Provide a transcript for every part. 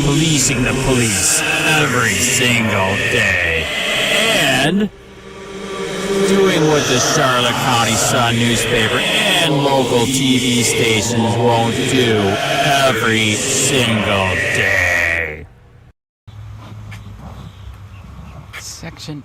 policing the police every single day, and doing what the Charlotte County Sun newspaper and local TV stations won't do every single day. Section.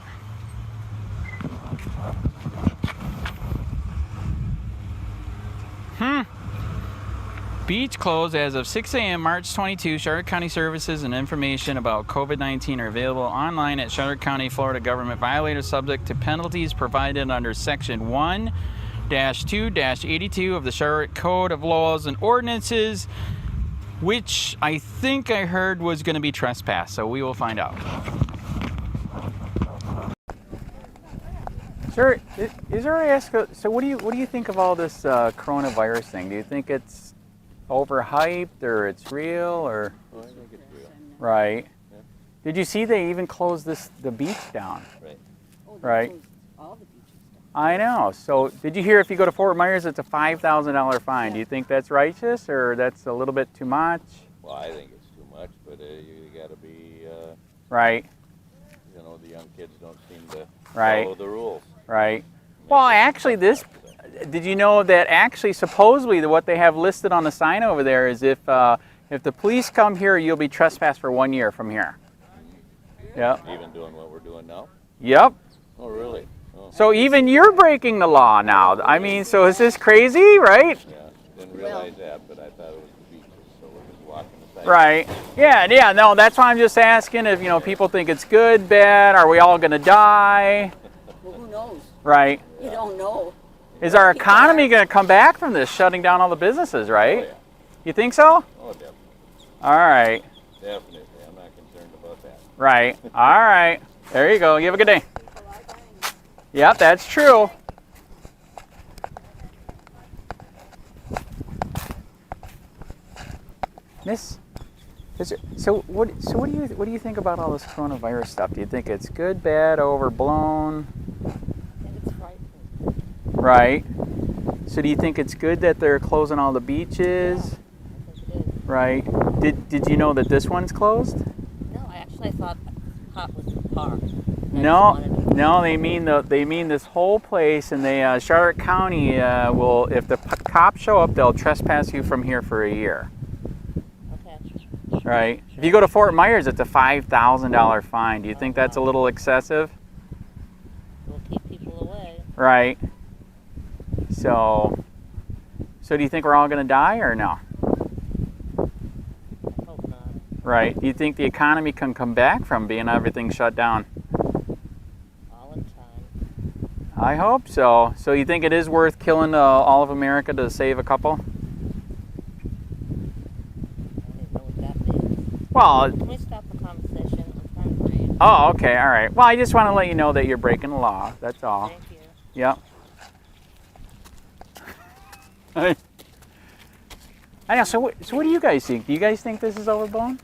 Beach closed as of 6 a.m. March 22. Charlotte County services and information about COVID-19 are available online at Charlotte County, Florida government violator, subject to penalties provided under Section 1-2-82 of the Charlotte Code of Laws and Ordinances, which I think I heard was going to be trespass, so we will find out. Sir, is there a ask? So what do you think of all this coronavirus thing? Do you think it's overhyped, or it's real, or? Well, I think it's real. Right. Yeah. Did you see they even closed the beach down? Right. Oh, Right. all the beaches down. I know. So did you hear if you go to Fort Myers, it's a $5,000 fine? Do you think that's righteous, or that's a little bit too much? Well, I think it's too much, but you got to be, Right. you know, the young kids don't seem to Right. follow the rules. Right. Well, actually, did you know that actually supposedly what they have listed on the sign over there is if the police come here, you'll be trespassed for 1 year from here. Yep. Even doing what we're doing now? Yep. Oh, really? Oh. So even you're breaking the law now. I mean, so is this crazy, right? Yeah, didn't realize that, but I thought it was the beaches, so we're just walking the side. Right. Yeah, no, that's why I'm just asking if, people think it's good, bad, are we all going to die? Well, who knows? Right. You don't know. Is our economy going to come back from this, shutting down all the businesses, right? Oh, yeah. You think so? Oh, definitely. All right. Definitely. I'm not concerned about that. Right. All right. There you go. You have a good day. Yep, that's true. Miss, what do you think about all this coronavirus stuff? Do you think it's good, bad, overblown? And it's frightful. Right. So do you think it's good that they're closing all the beaches? I think it is. Right. Did you know that this one's closed? No, I actually thought Hot was the park. No, they mean this whole place, and they Charlotte County will, if the cops show up, they'll trespass you from here for a year. Okay. Right. If you go to Fort Myers, it's a $5,000 fine. Do you think that's a little excessive? We'll keep people away. Right. So do you think we're all going to die, or no? Hope not. Right. Do you think the economy can come back from being everything shut down? All in time. I hope so. So you think it is worth killing all of America to save a couple? I don't even know what that means. Well, Can we stop the conversation? I'm trying to read. oh, okay, all right. Well, I just want to let you know that you're breaking the law. That's all. Thank you. Yep. I know. So what do you guys think? Do you guys think this is overblown?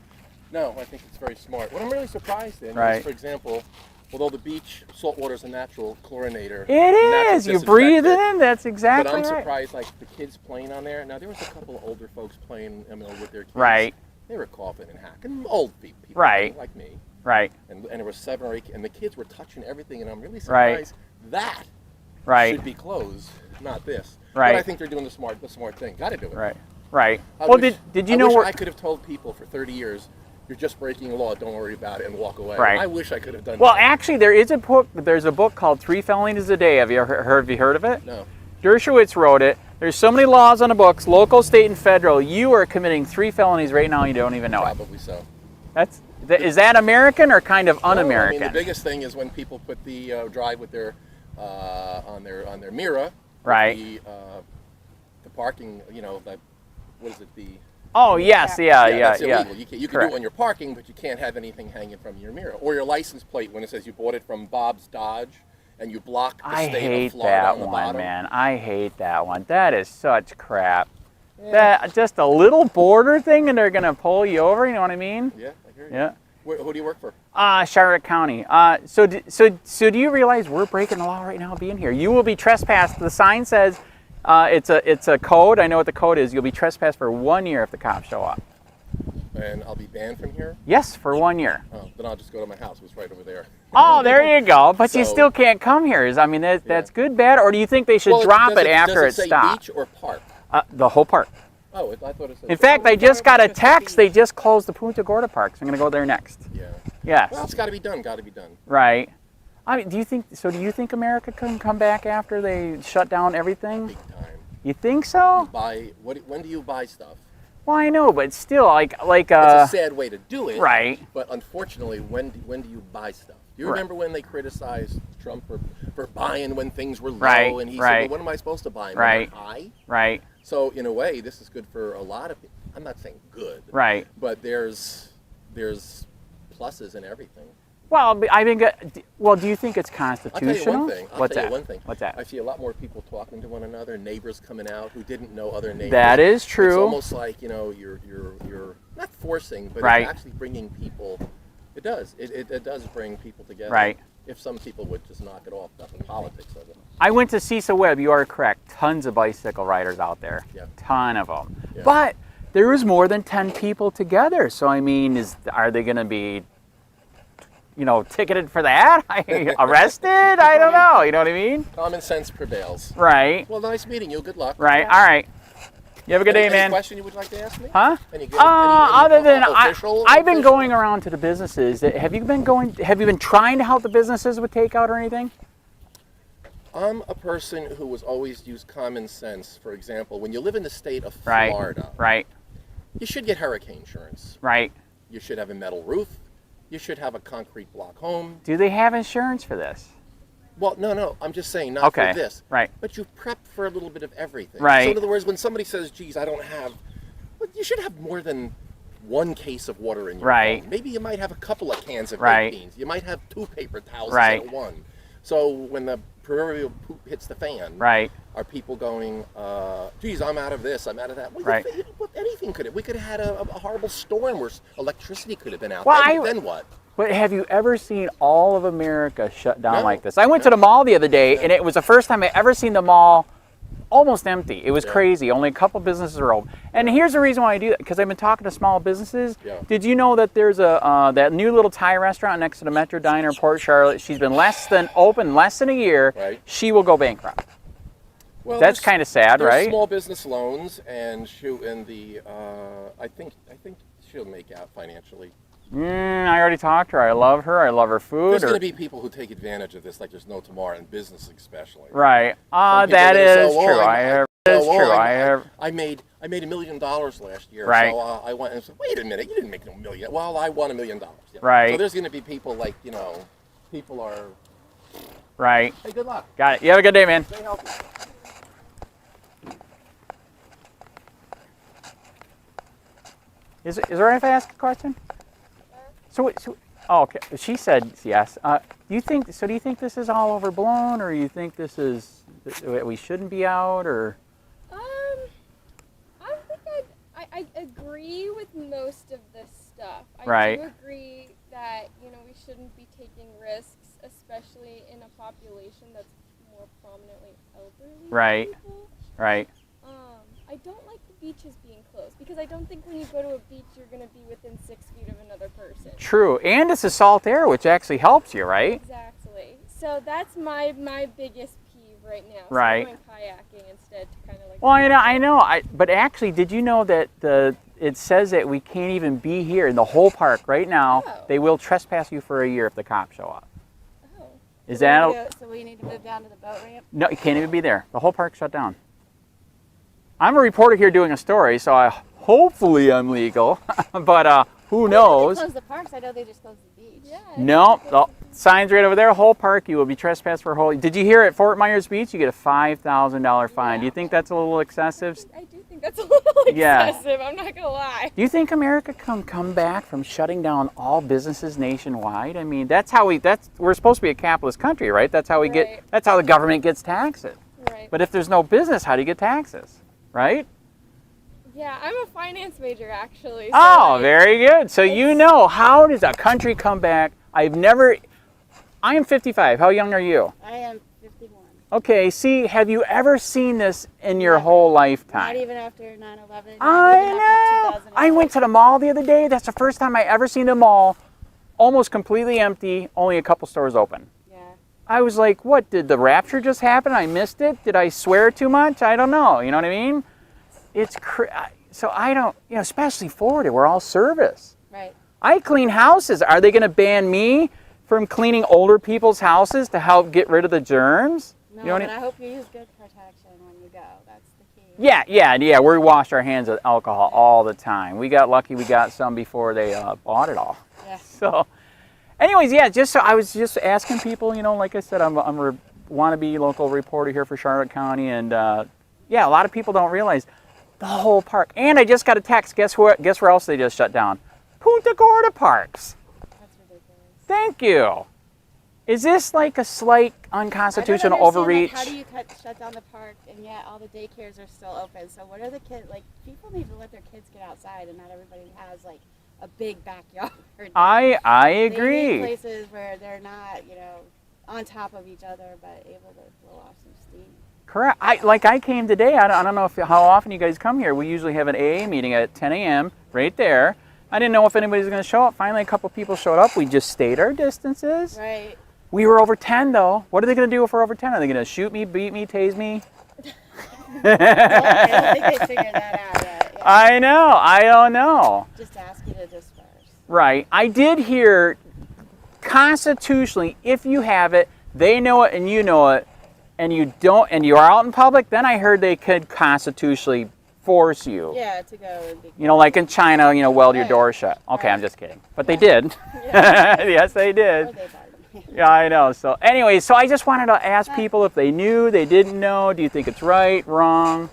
No, I think it's very smart. What I'm really surprised in Right. is, for example, although the beach salt water is a natural chlorinator. It natural is. You breathe it disinfectant, in. That's exactly But I'm right. surprised, like, the kids playing on there. Now, there was a couple of older folks playing, with their kids. Right. They were coughing and hacking. Old people. Right. Like me. Right. And there were 7 or 8, and the kids were touching everything, and I'm really Right. surprised that Right. should be closed, not this. Right. But I think they're doing the smart thing. Got to do it. Right. Right. I Well, wish- did you I know wish where? I could have told people for 30 years, you're just breaking the law, don't worry about it, and walk away. Right. I wish I could have done Well, that. actually, there's a book called 3 Felonies a Day. Have you heard of it? No. Dershowitz wrote it. There's so many laws on the books, local, state, and federal. You are committing 3 felonies right now. You don't even know it. Probably so. Is that American or kind of un-American? No, I mean, the biggest thing is when people put the drive with their on their mirror. Right. The parking, what is it? Oh yes, yeah. That's illegal. You can do Correct. it when you're parking, but you can't have anything hanging from your mirror or your license plate when it says you bought it from Bob's Dodge, and you block the I state hate of Florida that on the one, bottom. man. I hate that one. That is such crap. That just a little border thing, and they're gonna pull you over. You know what I mean? Yeah, I hear you. Yeah. Who do you work for? Charlotte County. So do you realize we're breaking the law right now being here? You will be trespassed. The sign says it's a code. I know what the code is. You'll be trespassed for 1 year if the cops show up. And I'll be banned from here? Yes, for 1 year. Oh, then I'll just go to my house. It's right over there. Oh, there you go. But you So- still can't come here. I mean, that's good, bad, or do you think they should Well, drop does it after does it say stops? beach or park? The whole park. Oh, I thought it said. In fact, I just got a text. They just closed the Punta Gorda Park, so I'm going to go there next. Yeah. Yes. Well, it's got to be done. Got to be done. Right. I mean, do you think America can come back after they shut down everything? Big time. You think so? Buy what? When do you buy stuff? Well, I know, but still, like It's a sad way to do it. right. But unfortunately, when do you buy stuff? Do you Right. remember when they criticized Trump for buying when things were low, Right, and he right. said, "Well, what am I supposed to buy? When Right. they're high?" Right. So in a way, this is good for a lot of people. I'm not saying good, Right. but there's pluses in everything. Well, I think. Well, do you think it's I'll constitutional? tell you one thing. What's tell that? you one thing. What's that? I see a lot more people talking to one another, neighbors coming out who didn't know other neighbors. That is It's true. almost like, you're not forcing, but Right. it's actually bringing people. It does. It does bring people together. Right. If some people would just knock it off, not the politics of it. I went to Cecil Webb. You are correct. Tons of bicycle riders out there. Yeah. Ton of them. Yeah. But there was more than 10 people together. So I mean, are they going to be, ticketed for that? Arrested? I don't know. You know what I mean? Common sense prevails. Right. Well, nice meeting you. Good luck. Right. All right. You have a good day, Any man. question you would like to ask me? Huh? Any good, Other than official? I've been going around to the businesses. Have you been trying to help the businesses with takeout or anything? I'm a person who has always used common sense. For example, when you live in the state of Right. Florida, Right. you should get hurricane insurance. Right. You should have a metal roof. You should have a concrete block home. Do they have insurance for this? Well, no, I'm just saying not Okay. for this. Right. But you prep for a little bit of everything. Right. So in other words, when somebody says, geez, I don't have, well, you should have more than one case of water in your Right. home. Maybe you might have a couple of cans of Right. baked beans. You might have 2 paper towels Right. instead of 1. So when the proverbial poop hits the fan, Right. are people going, geez, I'm out of this, I'm out of that? Well, Right. Anything could have. We could have had a horrible storm where electricity could have been out. Well, then what? But have you ever seen all of America shut down No. like this? I went to the mall the other day, and it was the first time I ever seen the mall almost empty. It was Yeah. crazy. Only a couple businesses were open. And here's the reason why I do that, because I've been talking to small businesses. Yeah. Did you know that there's that new little Thai restaurant next to the Metro Diner in Port Charlotte? She's been open less than a year. Right. She will go bankrupt. Well, That's there's- kind of sad, there's right? small business loans, and I think she'll make out financially. I already talked to her. I love her. I love her food. There's going to be people who take advantage of this like there's no tomorrow, in business especially. Right. Some people That are gonna is say, true. "Oh, That is true. I made $1 million last year, Right. so I went and said, wait a minute, you didn't make no million. Well, I won $1 million. Yeah. Right. So there's going to be people like, people are, Right. hey, good luck. Got it. You have a good day, man. Stay healthy. Is it all right if I ask a question? Oh, okay. She said yes. Do you think this is all overblown, or you think we shouldn't be out, or? I think I agree with most of this stuff. I Right. do agree that we shouldn't be taking risks, especially in a population that's more prominently elderly. Right. People. Right. I don't like the beaches being closed because I don't think when you go to a beach you're going to be within 6 feet of another person. True, and it's a salt air, which actually helps you, right? Exactly. So that's my biggest peeve right now. So Right. I'm going kayaking instead to kind of like. Well, I know. But actually, did you know that it says that we can't even be here in the whole park right now? Oh. They will trespass you for a year if the cops show up. Oh. Is that? So we need to move down to the boat ramp? No, you can't even be there. The whole park's shut down. I'm a reporter here doing a story, so hopefully I'm legal, but who knows? They close the parks. I know they just closed the beach. Yeah. No, the sign's right over there. Whole park, you will be trespassed for a whole. Did you hear at Fort Myers Beach you get a $5,000 fine? Do you think that's a little excessive? I do think that's a little Yeah. excessive. I'm not gonna lie. Do you think America can come back from shutting down all businesses nationwide? I mean, we're supposed to be a capitalist country, right? That's how Right. that's how the government gets taxes. Right. But if there's no business, how do you get taxes? Right? Yeah, I'm a finance major actually. So Oh, very good. So you know, how does a country come back? I am 55. How young are you? I am 51. Okay, see, have you ever seen this in your whole Not lifetime? even after 9/11. I Not even after know. I went to the mall the other day. That's the first time I ever seen the mall almost completely empty, only a couple stores open. Yeah. I was like, what, did the rapture just happen? I missed it? Did I swear too much? I don't know. You know what I mean? So I don't, especially Florida, we're all service. Right. I clean houses. Are they going to ban me from cleaning older people's houses to help get rid of the germs? No, You know what but I- I hope you use good protection when you go. That's the key. Yeah. We wash our hands with alcohol all the time. We got lucky we got some before they bought it all. Yeah. So, anyways, yeah, I was just asking people, like I said, I'm a wannabe local reporter here for Charlotte County, and yeah, a lot of people don't realize the whole park. And I just got a text. Guess where else they just shut down? Punta Gorda Parks. That's ridiculous. Thank you. Is this like a slight unconstitutional I don't understand, overreach? Like, how do you shut down the park and yet all the daycares are still open? So what are the kids, like, people need to let their kids get outside, and not everybody has like a big backyard. I They agree. need places where they're not, on top of each other, but able to blow off some steam. Correct. I came today. I don't know how often you guys come here. We usually have an AA meeting at 10 a.m. right there. I didn't know if anybody's going to show up. Finally, a couple people showed up. We just stayed our distances. Right. We were over 10 though. What are they going to do if we're over 10? Are they going to shoot me, beat me, tase me? I don't think they figured that out yet. Yeah. I know. I don't know. Just ask you to disperse. Right. I did hear constitutionally, if you have it, they know it and you know it, and you don't, and you are out in public, then I heard they could constitutionally force you. Yeah, to go and be. Like in China, weld your Right. door shut. Okay, Right. I'm just kidding. But they did. Yes, they Or did. they barred them. Yeah, I know. So anyway, so I just wanted to ask people if they knew, they didn't know. Do you think it's right, wrong?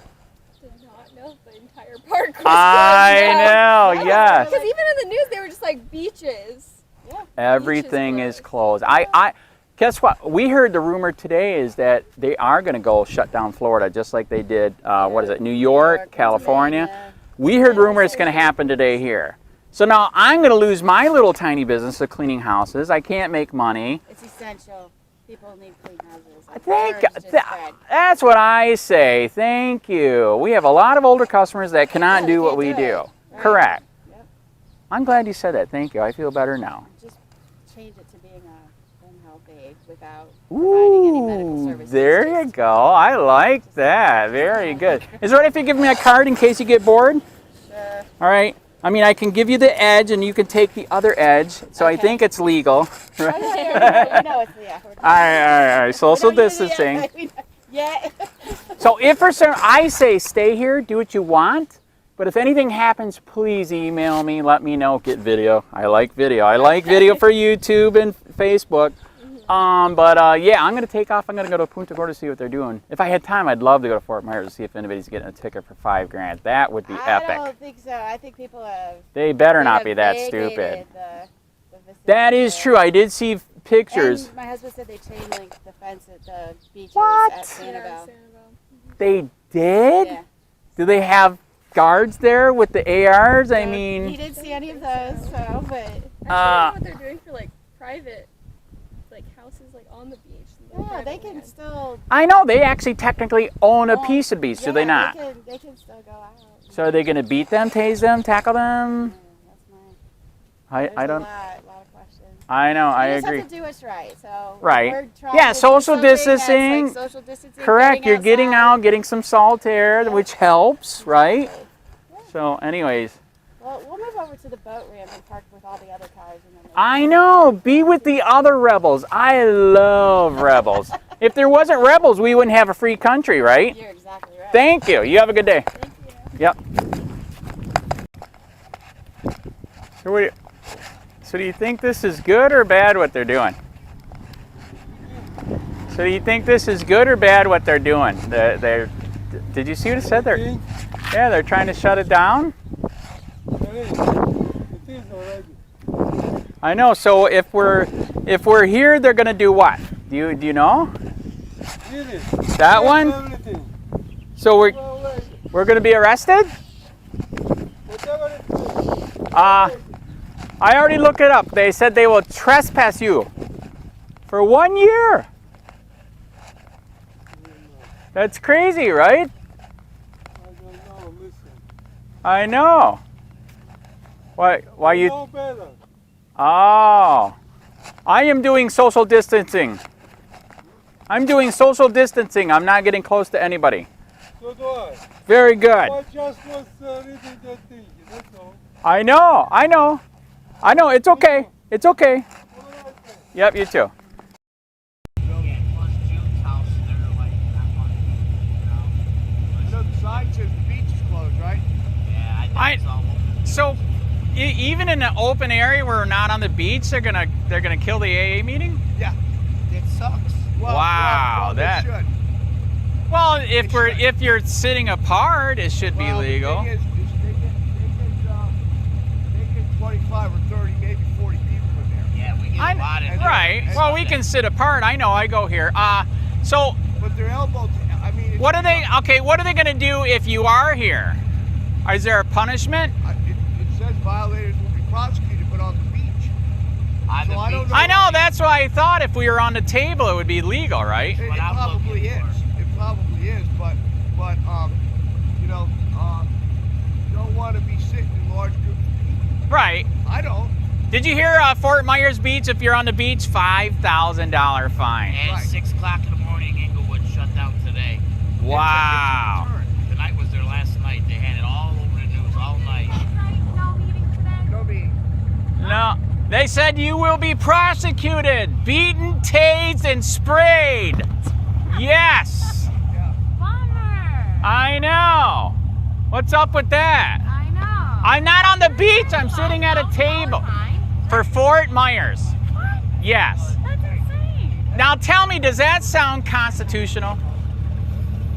Did not know if the entire park was I closed down. know, yes. Because even in the news, they were just like beaches. Yeah. Everything Beach is is closed. I guess what? We heard the rumor today is that they are going to go shut down Florida, just like they did, what is it, New York, California. Pennsylvania. We heard rumor it's going to happen today here. So now I'm going to lose my little tiny business of cleaning houses. I can't make money. It's essential. People need clean houses. Like, Thank germs just spread. That's what I say. Thank you. We have a lot of older customers that cannot Yeah, do they what can't we do do. it. Right. Correct. Yep. I'm glad you said that. Thank you. I feel better now. Just change it to being a home health aide without providing any medical Ooh, services. there you Just- go. I like that. Very good. Is it all right if you give me a card in case you get bored? Sure. All right. I mean, I can give you the edge and you can take the other edge. So I Okay. think it's legal. Oh, yeah, you know it's yeah. All right. Social We don't use it distancing. yet. Yeah. So if for some, I say stay here, do what you want. But if anything happens, please email me, let me know, get video. I like video. I like video for YouTube and Facebook. Yeah, I'm going to take off. I'm going to go to Punta Gorda to see what they're doing. If I had time, I'd love to go to Fort Myers to see if anybody's getting a ticket for $5,000. That would be I epic. don't think so. I think people have. They better they not have be that vacated stupid. the vicinity That is there. true. I did see pictures. And my husband said they chain linked the fence at the beaches What? at Yeah, Sanibel. Sanibel. They did? Yeah. Do they have guards there with the ARs? I So mean, he didn't see any of those, so but Actually, I Uh, know what they're doing for like private, like houses like on the beach. Their yeah, private they can land. still. I know they actually technically own a Well, piece of beach, do yeah, they not? They can still go out. So are they going to beat them, tase them, tackle them? That's my. I There's don't. a lot of questions. I know. I You just agree. have to do what's right. So Right. we're trying Yeah, to do social something that's, like, distancing. social distancing. Correct. You're getting outside. out, getting some salt air, Yeah. which helps, right? Exactly. So, anyways, Well, we'll move over to the boat ramp and park with all the other cars. And then I know. Be with the other rebels. I love rebels. If there wasn't rebels, we wouldn't have a free country, right? You're exactly right. Thank you. You have a good day. Thank you. Yep. So do you think this is good or bad what they're doing? So do you think this is good or bad what they're doing? Did you see what it said there? Yeah, they're trying to shut it down. I know. So if we're here, they're gonna do what? Do you know? That one? So we're gonna be arrested? I already looked it up. They said they will trespass you for 1 year. That's crazy, right? I know. Why you? No better. Oh, I am doing social distancing. I'm doing social distancing. I'm not getting close to anybody. So do I. Very good. I just was reading that thing, that's all. I know. I know. I know. It's okay. It's okay. Yep, you too. The sign says the beach is closed, right? Yeah, I think So, even in an open area where we're not on the beach, they're gonna kill the AA meeting. Yeah. It sucks. Wow, they that- should. Well, if you're sitting apart, it should be Well, legal. The thing is they get 25 or 30, maybe 40 people in there. Yeah, we get a lot in there. Right. Well, we can sit apart. I know. I go here. So But their elbows, I mean... it's- what are they? Okay, what are they gonna do if you are here? Is there a punishment? It says violators will be prosecuted, but on the beach. On the So I don't beach. know. I know. That's why I thought if we were on the table, it would be legal, right? It what I'm probably looking is. for. It probably is, but you know, you don't want to be sitting in large groups of people. Right. I don't. Did you hear Fort Myers Beach? If you're on the beach, $5,000 fine. And Right. 6 o'clock in the morning, Inglewood shut down today. Wow. Tonight was their last night. They had it all over the news all night. No meeting. No. They said you will be prosecuted, beaten, tased, and sprayed. Yes. Yeah. I know. What's up with that? I know. I'm not on the beach. I'm sitting at a table for Fort Myers. Yes. That's insane. Now tell me, does that sound constitutional?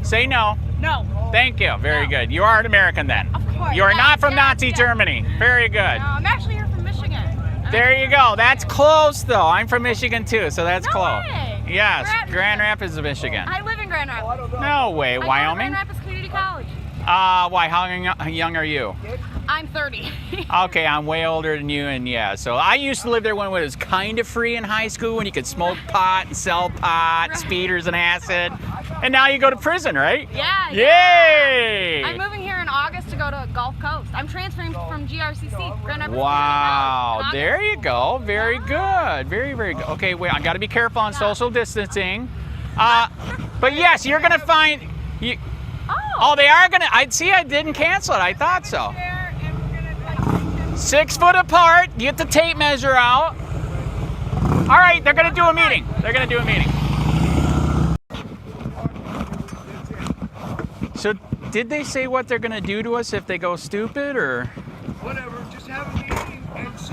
Say no. No. Thank you. Very good. You are an American then. Of course. You are Yes, not from yes, Nazi yes. Germany. Very good. No, I'm actually here from Michigan. There you go. That's close though. I'm from Michigan too, so that's No close. way. Yes, Where at Grand Rapids, Michigan. I live in Grand Rapids. No way, I go to Wyoming. Grand Rapids Community College. Why? How young are you? I'm 30. Okay, I'm way older than you, and yeah. So I used to live there when it was kind of free in high school, when you could smoke pot and sell pot, speeders and acid. And now you go to prison, right? Yeah. Yay! I'm moving here in August to go to Gulf Coast. I'm transferring from GRCC, Grand Rapids. Wow, Community College, in there August. you go. Very good. Very, very good. Okay, wait, I got to be careful on social distancing. But yes, you're going to find... Oh, they are going to... I didn't cancel it. I thought so. 6 foot apart. Get the tape measure out. All right, they're going to do a meeting. They're going to do a meeting. So did they say what they're going to do to us if they go stupid, or... Whatever. Just have a meeting and 6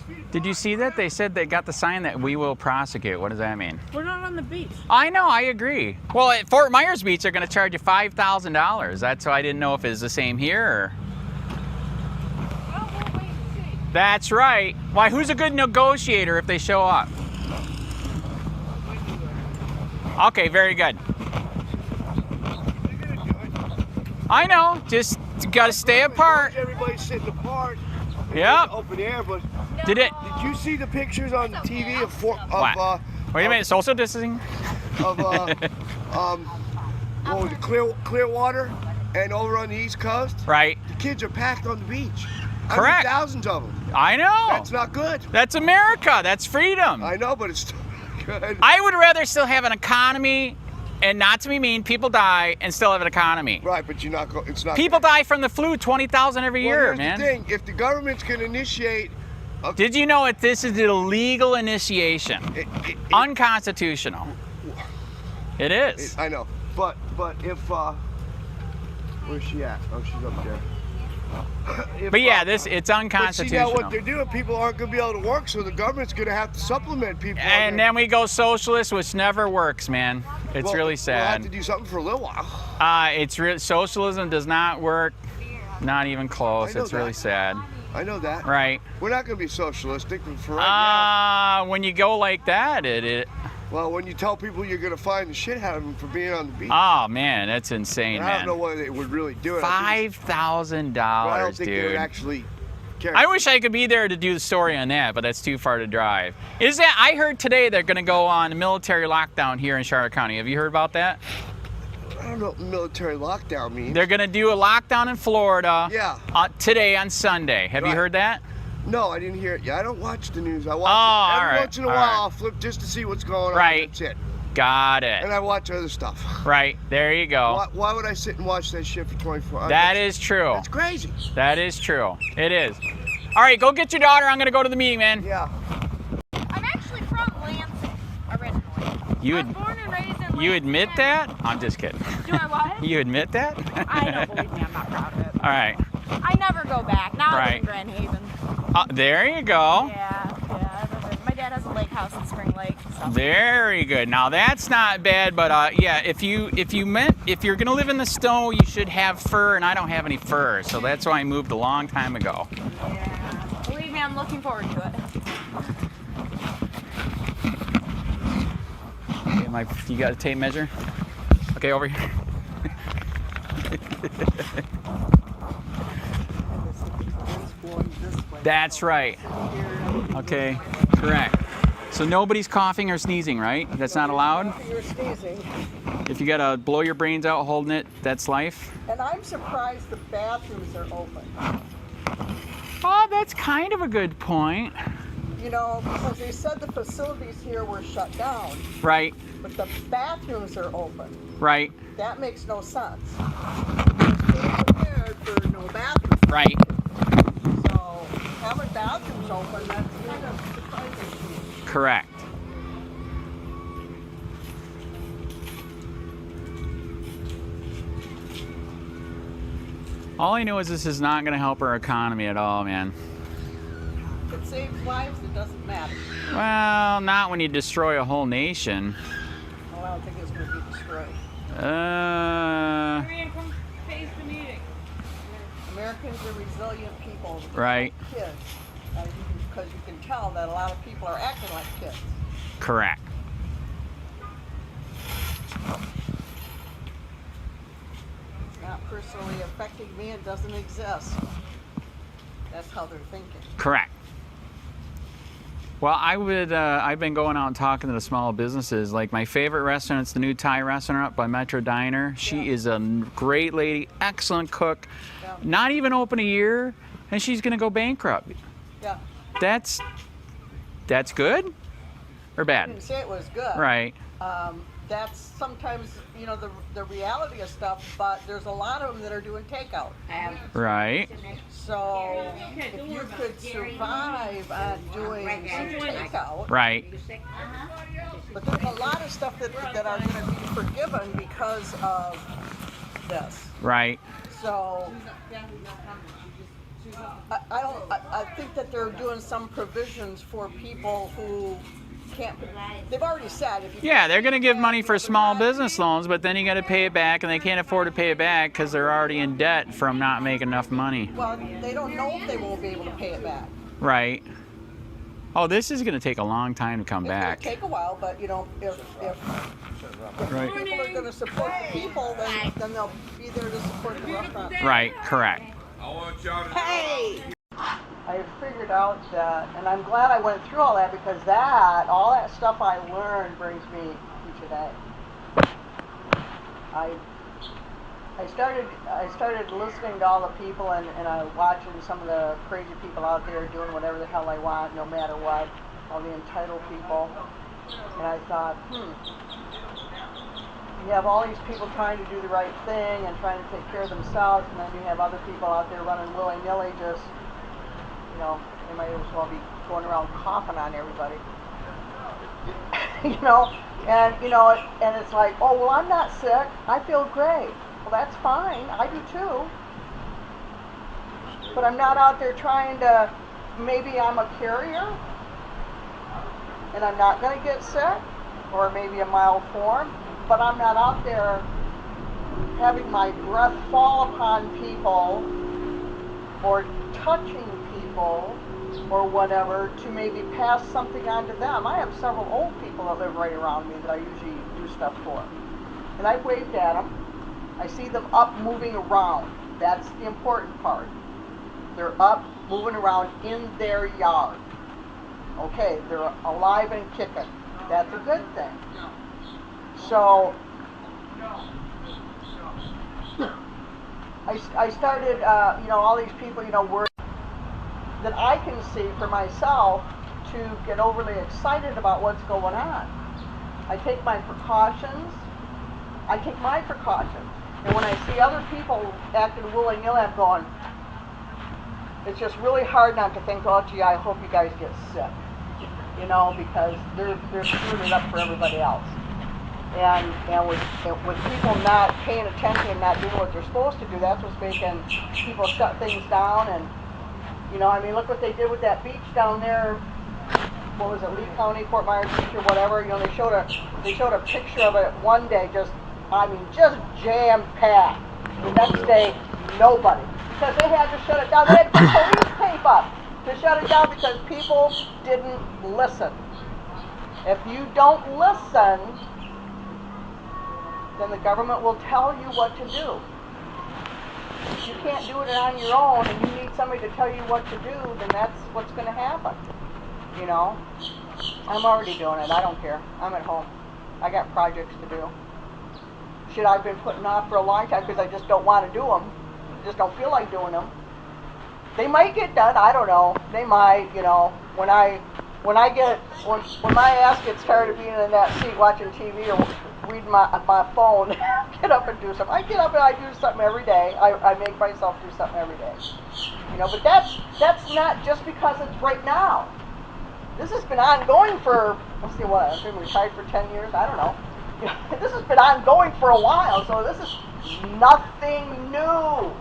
feet. Did you see that? They said they got the sign that we will prosecute. What does that mean? We're not on the beach. I know, I agree. Well, at Fort Myers Beach, they're going to charge you $5,000. That's why I didn't know if it's the same here. Or... Well, we'll wait and see. That's right. Why, who's a good negotiator if they show up? Okay, very good. I know, just got to stay apart. Everybody's sitting apart. Yep. Open air, but Did it? did you see the pictures on TV of What? Wait a minute, social distancing? what was it, Clearwater and over on the East Coast? Right. The kids are packed on the beach. Correct. Thousands of them. I know. That's not good. That's America. That's freedom. I know, but it's still not good. I would rather still have an economy, and not to be mean, people die and still have an economy. Right, but you're not. It's not. People die from the flu, 20,000 every Well, year, here's man. the thing: if the government's going to initiate, Did you know that this is an illegal initiation? Unconstitutional. It is. I know, but if where's she at? Oh, she's up there. But yeah, it's But see, now unconstitutional. what they're doing, people aren't going to be able to work, so the government's going to have to supplement people. And then we go socialist, which never works, man. It's really We'll have sad. to do something for a little while. Socialism does not work, not even close. I know It's really that. sad. I know that. Right. We're not going to be socialistic for right When you go like that, it. now. Well, when you tell people you're going to find the shit out of them for being on the beach, Oh man, that's insane, and I don't know man. whether they would really do it. I don't $5,000, think they would dude. actually care. I wish I could be there to do the story on that, but that's too far to drive. Is that? I heard today they're going to go on a military lockdown here in Charlotte County. Have you heard about that? don't know what military lockdown means. They're going to do a lockdown in Florida Yeah. Today on Sunday. Have you Right. heard that? No, I didn't hear it. Yeah, I don't watch the news. I watch Oh, it every all right, once in a all while. right. I'll flip just to see what's going on. Right. That's it. Got it. And I watch other stuff. Right. There you go. Why would I sit and watch that shit for 24 hours? That is true. That's crazy. That is true. It is. All right, go get your daughter. I'm going to go to the meeting, man. Yeah. I'm actually from Lansing originally. You I was born and raised in Lansing. You admit that? I'm just kidding. Do I what? You admit that? I don't believe me. I'm not proud of it. All right. I never go back. Now I live in Grand Haven. There you go. Yeah. My dad has a lake house in Spring Lake. So. Very good. Now that's not bad, but yeah, if you're gonna live in the snow, you should have fur, and I don't have any fur, so that's why I moved a long time ago. Yeah. Believe me, I'm looking forward to it. Okay, you got a tape measure? Okay, over here. That's right. Okay, correct. So nobody's coughing or sneezing, right? That's not allowed? You're sneezing. If you gotta blow your brains out holding it, that's life? And I'm surprised the bathrooms are open. Oh, that's kind of a good point. You know, because they said the facilities here were shut down, Right, but the bathrooms are open. right, That makes no sense. They're prepared for no bathrooms. right. So having bathrooms open, that's kind of surprising to me. Correct. All I know is this is not going to help our economy at all, man. If it saves lives, it doesn't matter. Well, not when you destroy a whole nation. Well, I don't think it's going to be destroyed. Come face the meeting. Americans are resilient people. Right. Kids. Because you can tell that a lot of people are acting like kids. Correct. It's not personally affecting me. It doesn't exist. That's how they're thinking. Correct. Well, I've been going out and talking to the small businesses. Like my favorite restaurant, it's the new Thai restaurant up by Metro Diner. She is a great lady, excellent cook. Yeah. Not even open a year, and she's gonna go bankrupt. Yeah. That's good or I bad? didn't say it was good. Right. That's sometimes, you know, the reality of stuff, but there's a lot of them that are doing takeout. Right. So if you could survive on doing some takeout, Right. but there's a lot of stuff that are going to be forgiven because of this. Right. So I think that they're doing some provisions for people who can't. They've already said if you Yeah, they're going to give money for small business loans, but then you got to pay it back, and they can't afford to pay it back because they're already in debt from not making enough money. Well, they don't know if they won't be able to pay it back. Right. Oh, this is going to take a long time to come It's back. going to take a while, but you know, if Right. people are going to support the people, then they'll be there to support the restaurant. Right, correct. Hey! I figured out that, and I'm glad I went through all that because all that stuff I learned brings me to today. I started listening to all the people and watching some of the crazy people out there doing whatever the hell they want, no matter what, all the entitled people. And I thought, you have all these people trying to do the right thing and trying to take care of themselves, and then you have other people out there running willy-nilly just, you know, they might as well be going around coughing on everybody. And it's like, oh, well, I'm not sick. I feel great. Well, that's fine. I do too. But I'm not out there trying to, maybe I'm a carrier and I'm not going to get sick, or maybe a mild form, but I'm not out there having my breath fall upon people or touching people or whatever to maybe pass something on to them. I have several old people that live right around me that I usually do stuff for. And I waved at them. I see them up moving around. That's the important part. They're up moving around in their yard. Okay, they're alive and kicking. That's a good thing. So I started, you know, all these people, you know, worried that I can see for myself to get overly excited about what's going on. I take my precautions. And when I see other people acting willy-nilly, I'm going, it's just really hard not to think, oh, gee, I hope you guys get sick. You know, because they're screwing it up for everybody else. And with people not paying attention and not doing what they're supposed to do, that's what's making people shut things down. And, you know, I mean, look what they did with that beach down there. What was it, Lee County, Fort Myers Beach or whatever? You know, they showed a picture of it one day, just jam-packed. The next day, nobody. Because they had to shut it down. They had to put police tape up to shut it down because people didn't listen. If you don't listen, then the government will tell you what to do. If you can't do it on your own and you need somebody to tell you what to do, then that's what's going to happen. You know? I'm already doing it. I don't care. I'm at home. I got projects to do. Shit I've been putting off for a long time because I just don't want to do them. Just don't feel like doing them. They might get done. I don't know. They might, you know. When my ass gets tired of being in that seat watching TV or reading my phone, get up and do something. I get up and I do something every day. I make myself do something every day. You know, but that's not just because it's right now. This has been ongoing for, let's see what, I've been retired for 10 years, I don't know. This has been ongoing for a while, so this is nothing new.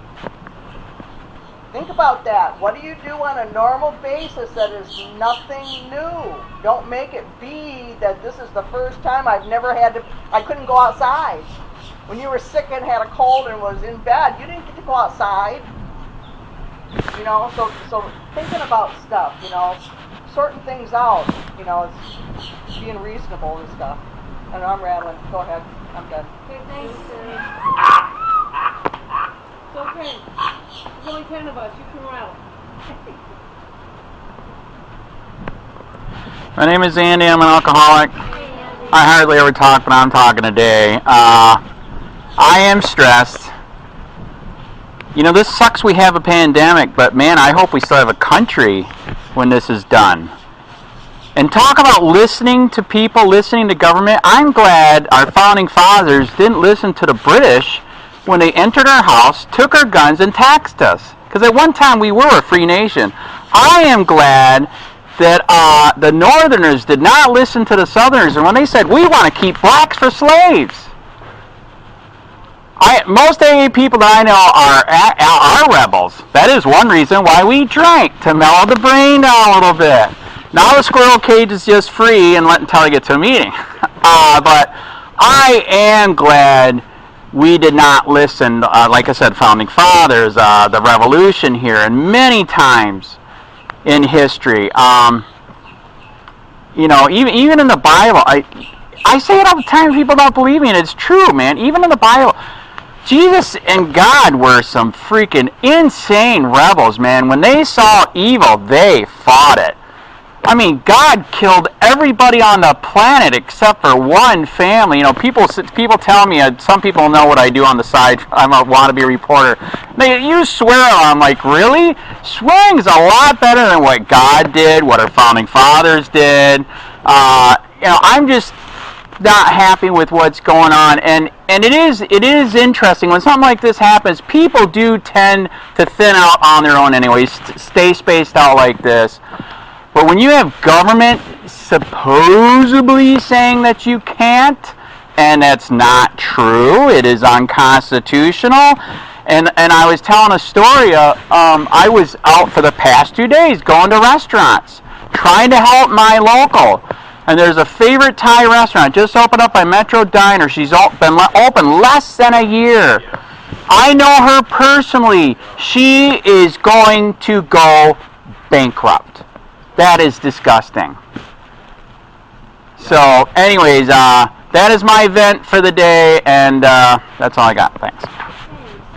Think about that. What do you do on a normal basis that is nothing new? Don't make it be that this is the first time I couldn't go outside. When you were sick and had a cold and was in bed, you didn't get to go outside. You know, so thinking about stuff, you know, sorting things out, you know, it's being reasonable and stuff. I know I'm rattling. Go ahead. I'm done. Okay, thanks. It's okay. There's only 10 of us. You can rattle. My name is Andy. I'm an alcoholic. I hardly ever talk, but I'm talking today. I am stressed. You know, this sucks we have a pandemic, but man, I hope we still have a country when this is done. And talk about listening to people, listening to government. I'm glad our founding fathers didn't listen to the British when they entered our house, took our guns, and taxed us. Because at one time we were a free nation. I am glad that the Northerners did not listen to the Southerners, and when they said, we want to keep blacks for slaves. Most AA people that I know are rebels. That is one reason why we drank, to mellow the brain down a little bit. Now the squirrel cage is just free and let until I get to a meeting. But I am glad we did not listen, like I said, founding fathers, the revolution here, and many times in history. You know, even in the Bible, I say it all the time, people don't believe me, and it's true, man. Even in the Bible, Jesus and God were some freaking insane rebels, man. When they saw evil, they fought it. I mean, God killed everybody on the planet except for one family. You know, people tell me, some people know what I do on the side. I'm a wannabe reporter. You swear, I'm like, really? Swearing's a lot better than what God did, what our founding fathers did. You know, I'm just not happy with what's going on, and it is interesting when something like this happens. People do tend to thin out on their own anyways, stay spaced out like this. But when you have government supposedly saying that you can't, and that's not true, it is unconstitutional. And I was telling a story, I was out for the past 2 days going to restaurants, trying to help my local. And there's a favorite Thai restaurant, just opened up by Metro Diner. She's been open less than a year. I know her personally. She is going to go bankrupt. That is disgusting. So, anyways, that is my event for the day, and that's all I got. Thanks.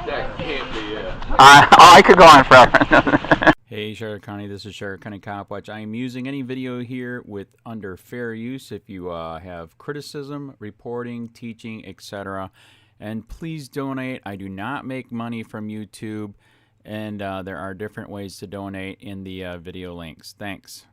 That can't be it. I could go on forever. Hey, Sheriff County, this is Sheriff County COPWATCH. I am using any video here under fair use if you have criticism, reporting, teaching, etc. And please donate. I do not make money from YouTube, and there are different ways to donate in the video links. Thanks.